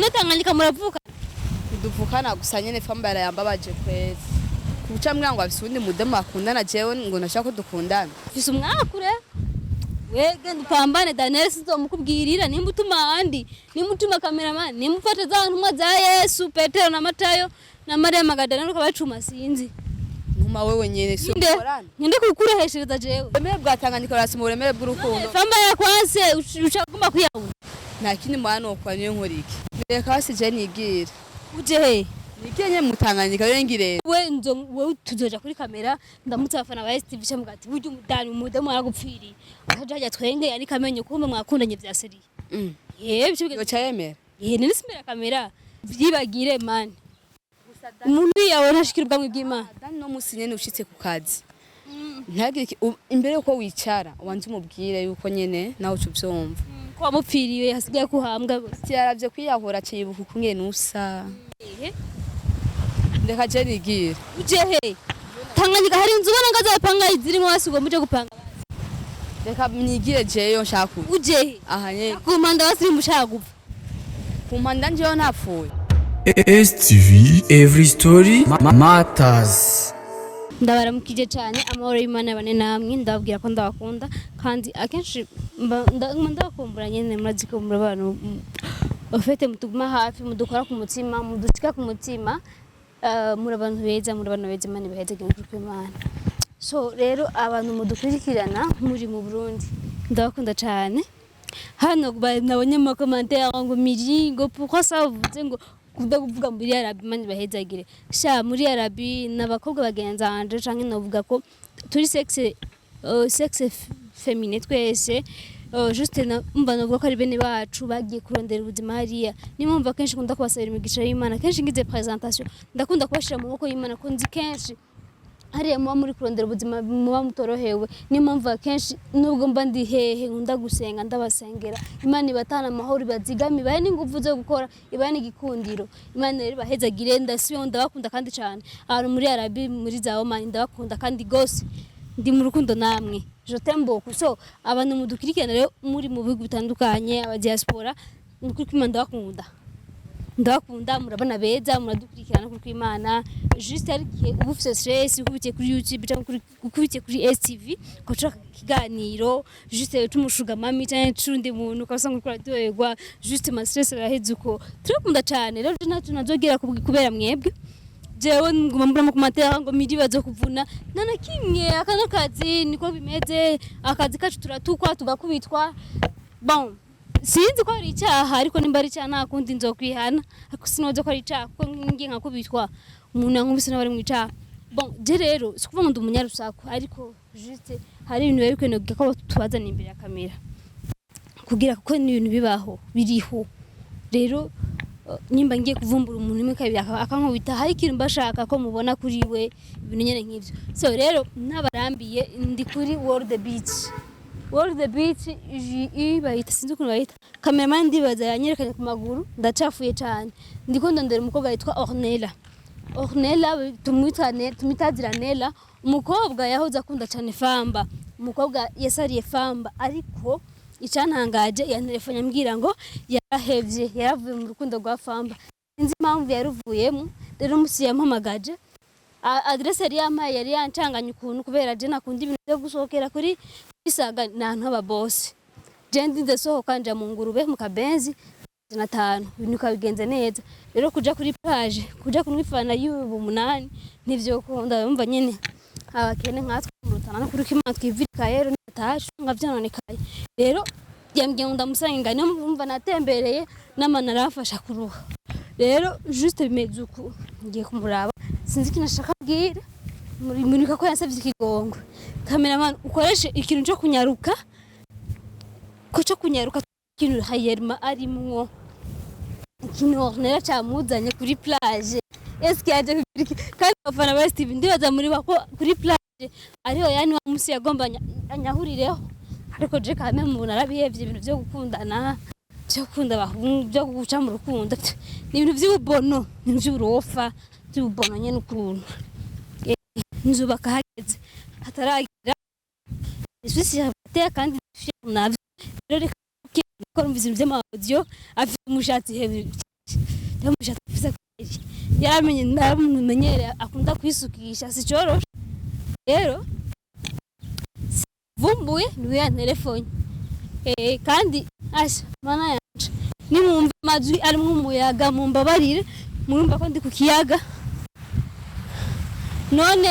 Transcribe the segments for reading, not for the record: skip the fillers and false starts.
none Tanganyika muravuka duvukana gusa nyene famba yambabaje kwezi kuca mwango abisundi mudemo akundana jewe ngo nashaka ko dukundana ufise umwakure wege ndupambane Daniel sizomukubwirira nimba utuma andi nimba utuma cameraman nimba ufata za ntumwa za Yesu Petero na Matayo na Maria Magadalena nuko bacuma sinzi ntuma wewe nyene so korana nyende kukureheshereza jewe emere bwatanganyika rasi mu buremere bw'urukundo famba yakwanse ushagomba kuyabona nta kindi mwana okwa niyo nkoriki reka basi je nigira uje he nikenye mutanganyika rero ngire we tuzoja kuri kamera ndamutse abafana ba ASE TV cyamugati buryo umudani umudemo yaragupfiriye akajaja twenge yani kamenye kumbe mwakundanye vya seri yo cyemera nini simera kamera vyibagire man umuntu yawe ntashikirwa mu bw'Imana dani no musi nyene ushitse ku kazi ntagire imbere uko wicara wanze umubwire yuko nyene nawe ucuvyumva ko wamupfiriye hasigaye kuhambwa gose yaravye kwiyahura cibuka kungene usa ndeka je nigira uje he Tanganyika hari inzu ubona ngazapanga izirimo basigo muje gupanga reka nigire jeyo nshaka uje he aha nyene kumanda basiri mushaka gupfa kumpanda njeyo napfuye ASE TV, every story matters. Ndabaramukije cyane amahoro y'Imana bane namwe ndababwira ko ndabakunda kandi akenshi ndakumbura nyene murazi ko muri abantu ofete mutuguma hafi mudukora ku mutima mudushika ku mutima muri abantu beza Imana ibaheze ku Imana. So rero abantu mudukurikirana muri mu Burundi ndabakunda cyane hano nabonye mu commentaire ngo miri ngo pourquoi ça vuze ngo kuvuga muri Arabi Imana ibahezagire sha muri Arabi n'abakobwa bagenza anje canke novuga ko turi sexe féminin twese juste mba novuga ko ari bene bacu bagiye kurondera ubuzima hariya nimumva kenshi kunda kubasabira imigisha y'Imana kenshi ngize presentation ndakunda kubashira mu maboko y'Imana ko nzi kenshi hariya muba muri kurondera ubuzima muba mutorohewe niyo mpamvu kenshi nubwo mba ndi hehe nkunda gusenga ndabasengera Imana ibatana amahoro ibazigami bahe n'ingufu zo gukora ibahe n'igikundiro Imana rero bahezagire ndasiyo ndabakunda kandi cyane abantu muri Arabi muri za Oman ndabakunda kandi gose ndi mu rukundo namwe je t'aime beaucoup so abantu mudukirikirana rero muri mu bihugu bitandukanye aba diaspora n'ukuri Imana ndabakunda murabana beza muradukurikirana kuri Imana juste ariko ubu ufite stress ukubitiye kuri YouTube cyangwa ukubitiye kuri ASE TV ko kiganiro juste tumushuga mami cyane cundi muntu ukasanga ko radyoyegwa juste ma stress araheze uko turakunda cyane rero natwe nazogera kubera mwebwe jewe nguma mbura mu commentaire ngo miri bazo kuvuna nana kimwe akana kazi niko bimeze akazi kacu turatukwa tugakubitwa bon sinzi ko ari icyaha ariko nimba ari icyaha nakundi nzokwihana ariko sinoze ko ari icyaha kuko ngiye nkakubitwa umuntu yankubise n'abari mu icyaha bon je rero sikuvuga ngo ndi umunyarusaku ariko juste hari ibintu bari kwenoga ko tubazana imbere ya kamera kugira kuko ni ibintu bibaho biriho rero nimba ngiye kuvumbura umuntu imwe kabiri akankubita hari ikintu mbashaka ko mubona kuri we ibintu nyene nk'ivyo so rero nabarambiye ndi kuri World the Beach bayita sinzi ukuntu bayita cameraman ndibaza yanyerekanye ku maguru ndacafuye cyane ndiko ndondera umukobwa yitwa Ornella tumwitazira Nella umukobwa yahoze akunda cyane famba umukobwa yasariye famba ariko icantangaje yantelefone ambwira ngo yarahevye yaravuye mu rukundo rwa famba sinzi impamvu yaruvuyemo rero musi yampamagaje adresse yari yampaye yari yancanganye ukuntu kubera je nakunda ibintu byo gusohokera kuri isaga nantu aba boss je ndinde sohoka nja mu ngurube mu kabenzi 5 ibintu kabigenze neza rero kuja kuri plage kuja kunwifana y'ubu 8 nivyo kunda yumva nyene abakene nkatwe murutana no kuri Imana twivirika rero nitaje ngavyanonekaye rero yambwiye ndamusanga niyo mvumva natembereye n'amana arafasha kuruha rero juste bimeze uko ngiye kumuraba sinzi kinashaka bwira muri ko yansavye ikigongo cameraman ukoreshe ikintu cyo kunyaruka ikintu hayerma arimwo ikintu Ornella cyamuzanye kuri plage eske yaje kandi abafana ba ASE TV ndibaza muri bako kuri plage ariho yani wa musi yagombanya anyahurireho ariko je kame mu narabihevye ibintu byo gukundana cyo kunda bahungu byo guca mu rukundo ni ibintu by'ububono ibintu by'uburofa by'ububono nyene ukuntu nzubaka hageze hataragira isusi yateye kandi navyo rero ko numvise ibintu by'amaudio afite umushatsi hejuru ndamushaka afise kweri yaramenye ndamumenyere akunda kwisukisha sicoroshe rero vumbuye niwe ya telefone kandi asha mana yanje nimwumva amajwi arimwo umuyaga mumbabarire murumva ko ndi ku kiyaga none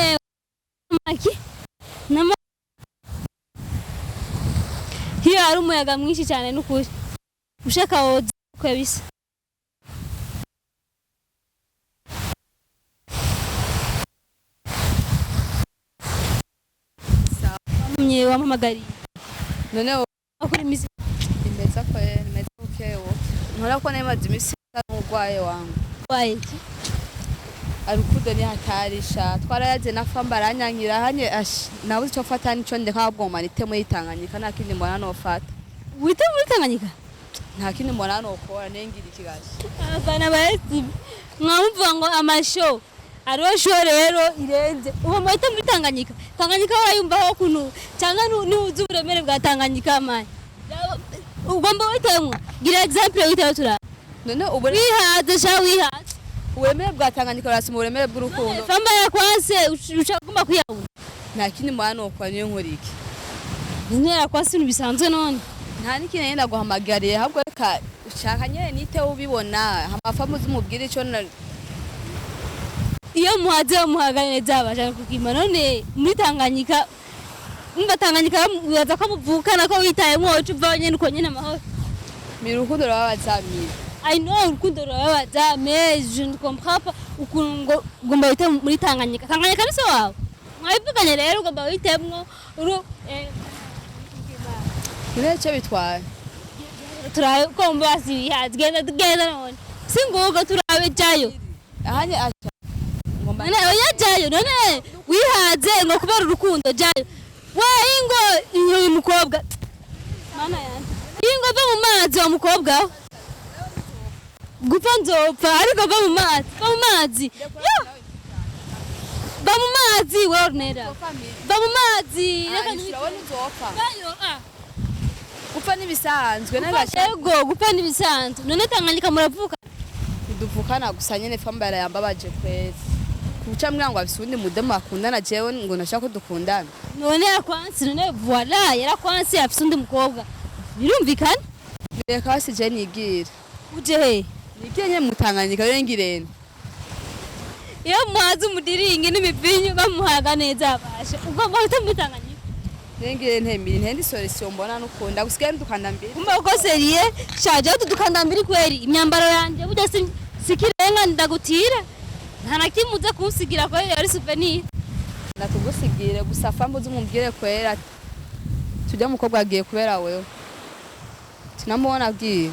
maki hiyo hari umuyaga mwinshi cyane n'ukuri ushaka woza kwebisa mwenye wamamagari none akuri mizi imeza ko imeza ukewo nkora ko nemaze imisi n'ugwaye wangu waye arukudo ni hatarisha twarayaze na famba aranyankira hanye nabuze cyo fata nico ndeka bwoma nite muri Tanganyika nta kindi mbona no fata wite muri Tanganyika nta kindi mbona no kora nengira ikigashi abana bazi mwamvuga ngo amasho ariyo sho rero irenze ubu mwite muri Tanganyika Tanganyika warayumvaho kuntu cyangwa nuzi uburemere bwa Tanganyika manje ugomba witemwa gira example witeho tura none wihaze sha wihaze uburemere bwa Tanganyika urasi mu buremere bw'urukundo famba yakwase ushaka kuyabona nta kindi mbona no kwa niyo nkuriki ntera kwase bisanzwe none nta nikine yenda guhamagariye ahubwo reka ushaka nyene nite ubibona amafamu zumubwira ico iyo muhaze muhagane zabasha kukima none muri Tanganyika umva Tanganyika yaza ko muvukana ko witayemwo uva nyene uko nyene amahoro mirukundo rwabazamira I know urukundo rwabaza mais je ne comprends pas ukungo gomba wite muri Tanganyika Tanganyika niso wawe mwabivuganye rero ugomba witemwo uru Nece bitwaye turabe ko mbasi genda none singoga turabe jayo ahanye acha none oya jayo none wihaze ngo kubera urukundo jayo we ingo iyo mukobwa mana yandi ingo va mu mazi wa mukobwa gupfa nzopfa ariko va mu mazi va mu mazi wornera va mu mazi reka nzopfa bayo gupfa nibisanzwe ego gupfa nibisanzwe none Tanganyika muravuka duvukana gusa nyene famba yambabaje kwezi kuca mwango abisundi mudemo akundana jewe ngo nashaka ko dukundana none yakwansi none voilà yarakwansi afise undi mukobwa birumvikana reka basije nigira uje he nigenye mutanganyika rero ngirene iyo muhaze umudiringi n'imipinyu bamuhaga neza abashe ugomba gutamutanganyika nengire ntembiri ntendi solution mbona nukunda gusigaye dukandambiri umba uko seriye shaje tudukandambiri kweri imyambaro yanje burya sikirenga ndagutira nta nakimuza kunsigira ko yari souvenir natugusigire gusa fambo zumumbwire kwera tujya mukobwa agiye kubera wewe tinamubona agiye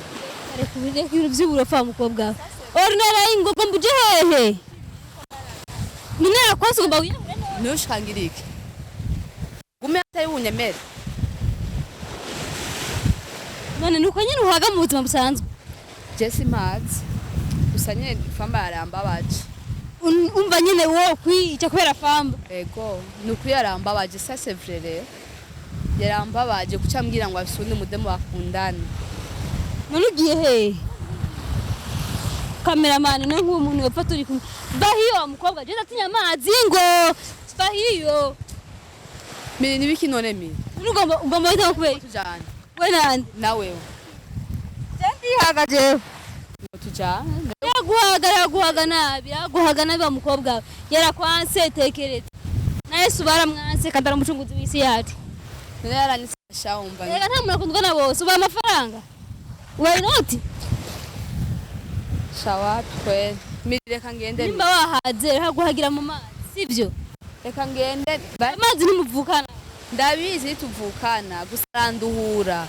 kare kubire ibintu by'uburofa mukobwa ordinary ingogo mbuje hehe mine yakwase ugomba wiyahure ntushangirike gume atari unyemere none nuko nyine uhaga mu buzima busanzwe Jesse Mads gusa nyine famba yarambabaje umva nyine wo kwica kubera famba ego nuko yarambabaje ça c'est vrai rero yarambabaje kuca mbwira ngo abisundi mudemo bakundana none ugiye he cameraman no nk'umuntu wapfa turi kumwe bahiyo mukobwa je atinya amazi ngo bahiyo miri nibiki none miri ugomba wita kubera tujana we nande nawe jendi hagaje tujana yaguhaga nabi wa mukobwa yarakwanse tekereza na Yesu baramwanse kadara umucunguzi w'isi yacu none yaranisasha umva reka nta muntu akundwa na bose uba amafaranga wari noti shawa twe miri reka ngende nimba wahaze haguhagira mu mazi sivyo reka ngende amazi nimuvukana ndabizi tuvukana gusanduhura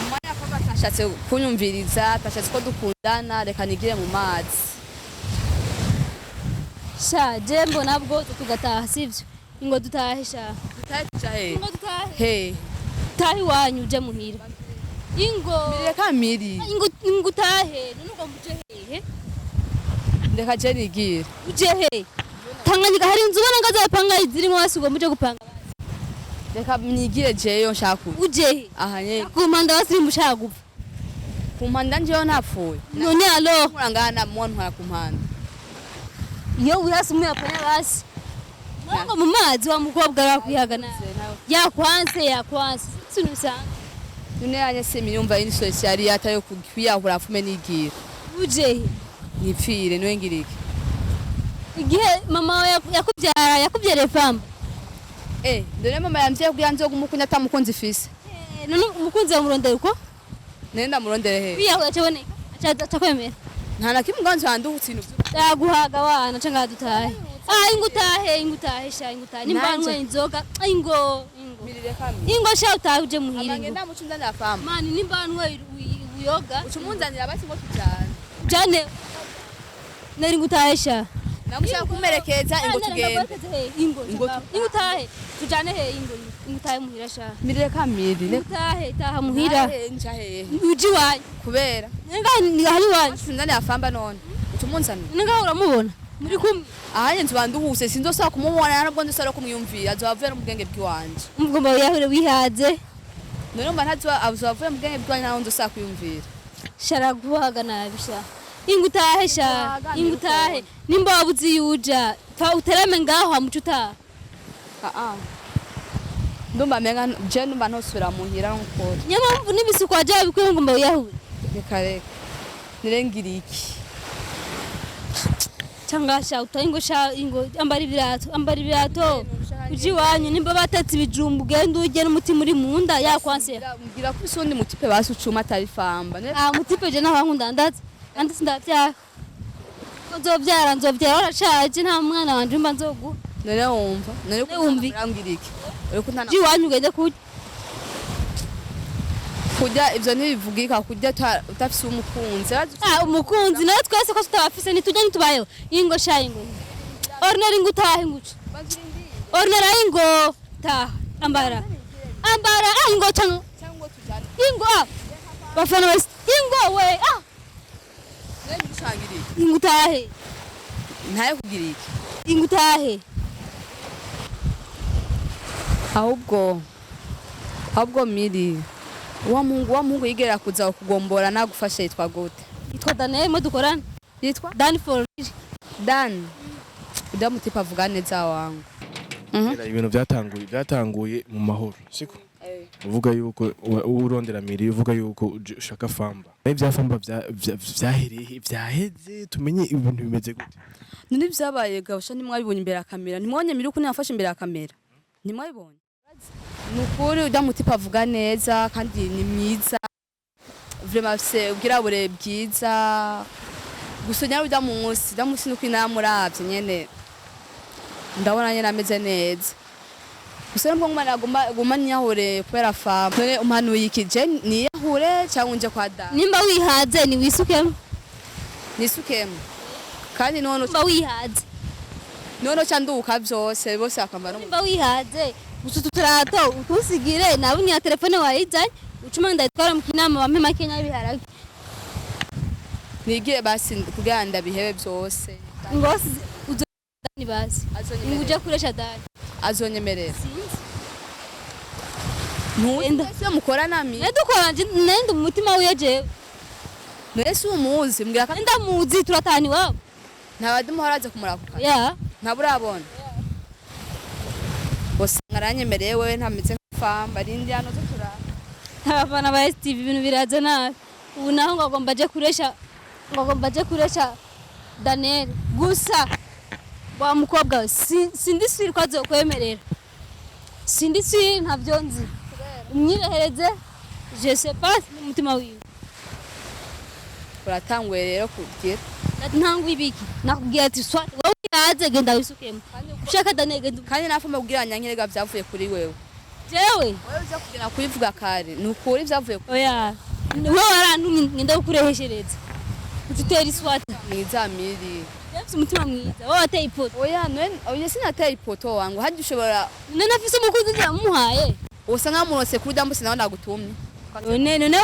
umwanya ko batashatse kunyumviriza atashatse ko dukundana reka nigire mu mazi sha jembo nabwo tugataha sivyo ingo dutahe sha tutahe ingo dutahe he tahi wanyu uje muhira ingo reka miri ingo tahe nuko muje hehe reka je nigire uje he Tanganyika hari inzu ubona ngazapanga izirimo hasi ngo muje gupanga reka nigire jeyo nshaka uje he aha nye kumanda hasi mushaka gupfa kumpanda nje napfuye none alo murangana muntwara kumpanda iyo wihasi umuyapanya basi ngo mu mazi wa mukobwa arakwihagana yakwanse sinusanga none yanye semiyumva ini sociali atayo kwiyahura afume nigira uje nipfire niwe ngirike igihe mama yakubyara famba ndone mama yamvye kugira nzo kumukunya atamukunzi fise none umukunzi wa murondera uko nenda murondere he kwiyahura cyaboneka acakwemera nta nakimwe nganzo handutse inu yaguhaga wana canga dutahe ingutahe nimbanwe inzoga ingo sha utaje muhira ngenda mucunda na famba mani nimbanwe uyoga ucumunzanira basi ngo tujane jane nari ngutahesha namushaka kumerekeza ingo tugende ingutahe tujane he ingutahe muhira sha mirire kamiri ingutahe taha muhira nja he uji wayi kubera nga hari wayi ucunda na famba none ucumunzanira nga uramubona muri kumwe ahanye nzibanduhuse sinzosaba kumubona nabwo ndosara kumwiyumvira azobavuye no mubwenge bw'iwanje mugomba yahure wihaze none mba azobavuye mu bwenge bw'iwanje naho ndosaba kwiyumvira shara guhaga nabisha ingutahe sha ingutahe nimba wabuzi yuja fa uterame ngaho amucuta ndumva menga je ndumva ntosubira muhira nk'ukuri nyamamvu n'ibisuko aje bikwiye ngomba yahure reka nirengiri iki changasha utaingo sha ingo ambari birato uji wanyu nimba batatse ibijumbu genda uje n'umutima uri munda yakwanse mbwira ko isundi mutipe basi ucuma atari famba mutipe je nabankunda ndatse ndavya nzovyara urashaje nta mwana wanje mba nzogu none wumva none wumvi urambwiriki uriko ntana uji wanyu gende kujya ivyo ntibivugika kujya utafise umukunzi umukunzi nawe twese ko tutafise nitujya nitubayeho ingo sha ingo ordinary ngutahe nguca ordinary ingo ta ambara ingo cyangwa tujane ingo bafana wese ingo we nengishangiri ingutahe ntaye kugira iki ingutahe ahubwo miri wa mungu yigera kuza kugombora nagufasha yitwa gute yitwa Daniel mo dukorana yitwa Dan for Dan uda mutipa avuga neza wangu ibintu byatanguye mu mahoro siko uvuga yuko urondera miri uvuga yuko ushaka famba ibya famba byahereye byaheze tumenye ibintu bimeze gute none byabaye gabasha nimwabibonye imbere ya kamera nimwonye miri uko nafashe imbere ya kamera nimwabibonye nukuri uda mutipa avuga neza kandi ni mwiza vraiment c'est ubwirabure bwiza gusonya uda munsi nuko inamuravye nyene ndabona nyene ameze neza gusa mpo ngumana guma nyahure kubera famba none umpanuye ikije ni yahure cyangwa unje kwa da nimba wihaze ni wisukemo nisukemo kandi none nimba wihaze none cyanduka byose bose akamara nimba wihaze ututurato utusigire nabunya ya telefone wayizanye ucuma ndatwara mu kinama bampe makenya biharage nigire basi kugira ndabihebe byose ngosi uzoni basi inguje kuresha dani azonyemerera ntuzi mukora nami nedukora nende umutima wiyeje nese umuzi mbwira kandi ndamuzi turatani wabo ntabadimo haraze kumurakuka ya ntaburabona bose ngaranyemereye wewe ntameze famba rindi hano zo turara abana ba ASE TV ibintu biraza nabi ubu naho ngagomba je kuresha Daniel gusa wa mukobwa sindi siri ko azokwemerera sindi siri ntavyo nzi umwirehereze je sais pas umutima wiwe uratangwe rero kugira ntangu ibiki nakubwira ati swat wowe yaze genda wisukemo ushaka Daniel genda kandi nafama kugira nyanyerega byavuye kuri wewe jewe wewe uza kugira kubivuga kare nukuri byavuye oya wewe warantumye ngenda kukureheshereza ututera iswata mwiza miri yafise umutima mwiza wowe ateye ipoto oya none sinateye ipoto wangu haje ushobora none afise umukunzi ndamuhaye usa nkamurose kuri dambusi nawe ndagutumye none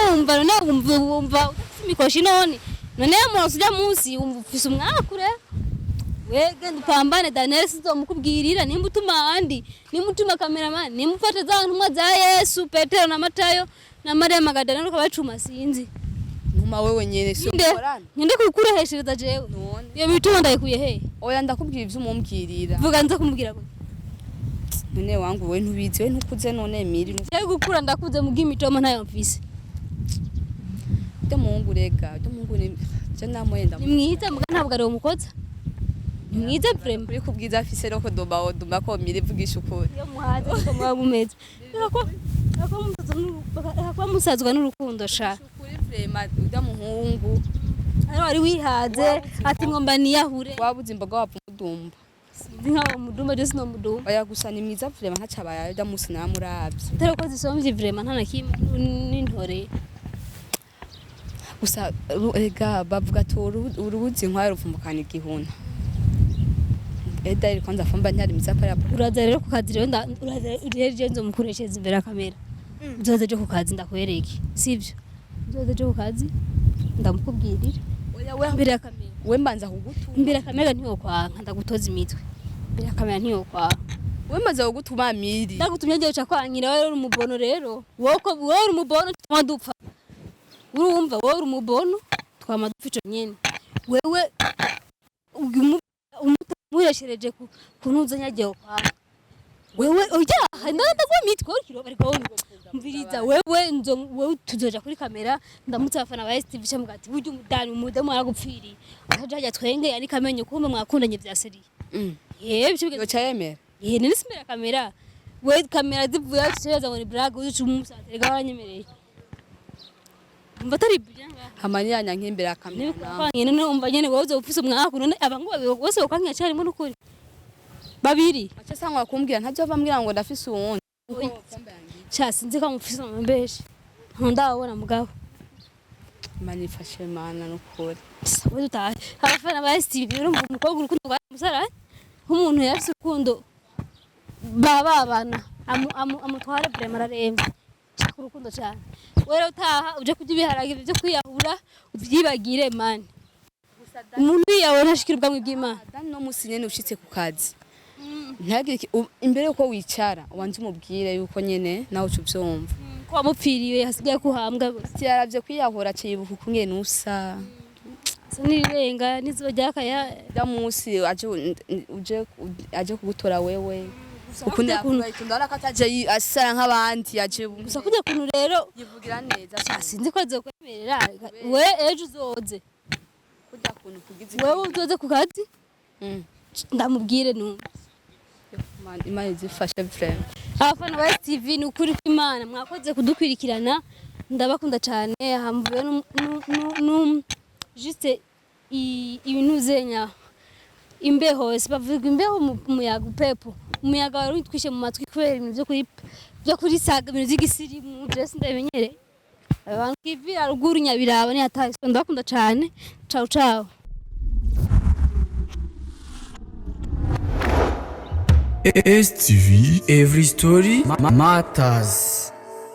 wumva imikoshi none murose ujya munsi wumva ufise umwakure wege ndupambane Daniel sizomukubwirira nimba utuma andi nimba utuma cameraman nimba ufata za ntumwa za Yesu Petero na Matayo na Maria Magdalena ukabacuma sinzi ntuma wewe nyene si Nde? ukorana Ninde kukureheshereza jewe? none Iyo bituma ndayikuye he? oya ndakubwira ivyo umumbwirira Vuga nza kumubwira gute? none wangu we ntubizi we ntukuze none miri Jewe gukura ndakuze mu bw'imitoma ntayo mfise. de mungu rega de mungu ni je namoyenda Ni mwiza muga ntabwo ari umukoza. Ni mwiza vrema. kuri kubwiza afise roko domba ko miri vugisha ukuri Iyo muhaze ko muba mumeze. Akwa musazwa n'urukundo sha. ukuri vrema uda muhungu Hano wari wihaze ati ngomba niyahure. wabuze imboga wapfa mudumba Sinzi nkaho mudumba je sino mudumba. oya gusa ni mwiza vrema nkacabaye uda musi namuravye Tero ko zisomvye vrema nta nakimwe n'intore. gusa rega bavuga ati urubuzi nkwaye ruvumukana igihuna eda iri kwanza famba ntari mwiza pare Uraza rero ku kazi rero uraje nzo mukoreshereza imbere ya kamera. Uzoze je ku kazi ndakwereke. Sivyo? Uzoze je ku kazi ndamukubwirira. oya we Imbere ya kamera. we mbanza kugutuma Imbere ya kamera ntiyo kwanka ndagutoza imitwe. Imbere ya kamera ntiyo kwanka. we mbanza kugutuma miri Ndagutumye ngiye uca kwankira wewe uri umubono rero. Wowe uri umubono twama dupfa. Urumva wowe uri umubono twama dupfa ico nyene. Wewe umureshereje kunuza nyagiye kwanka. Wewe oya ndagwa mitwe urikiro bariko mviriza wewe tuzoja kuri kamera ndamutsafana ba ASE TV cyamugati buryo umudani umudemu aragupfiriye akajaja twenge ari kamenye kumbe mwakundanye vya seri yebyo yo cyemera nini simbera kamera we kamera zivuye cyeza ngo ni brag uzi umusanze gabanyemereye umva tari byanga hamani yanya nk'imbere ya kamera kwangene no umva nyene wowe uzofuse umwaku none abangu bose bakwanga cyari mu nukuri babiri acha sangwa kumbwira ntajya bambwira ngo ndafise uwundi cha sinzi ko mufise mbeshe ndabona mugabo manifashe mana nukuri we dutahe abafana ba ASE TV urumva umukobwa urukundo rwa musara nk'umuntu yafise urukundo babana amutware brema araremba shaka urukundo cyane wewe utaha uje kujya ibiharage byo kwiyahura ubyibagire mani umuntu yawe ntashikira ubwamwe bw'Imana dan no musi nyene ushitse ku kazi ntagire imbere uko wicara ubanze umubwire yuko nyene nawe ucuvyumva ko wamupfiriye hasigaye kuhambwa si yaravye kwiyahura cibuka kungene usa so nirenga nizuba ryakaya da musi aje kugutora wewe ukunda ndabona ko ataje asara nk'abandi yaje gusa kujya kuntu rero yivugira neza sinzi ko azokwemerera we ejo uzoze kujya kuntu kugize wewe uzoze ku kazi ndamubwire numva Imana izifashe frère abafana ba ASE TV ni ukuri kw'Imana mwakoze kudukwirikirana ndabakunda cyane hamvuye juste ibintu zenya imbeho bavuga imbeho umuyaga upepo umuyaga wari utwishe mu matwi kubera ibintu byo kuri saga ibintu by'igisirimu dress ndabimenyere abantu kivi aruguru nyabiraba ni hataye ndabakunda cyane ciao ciao ASE TV, every story matters.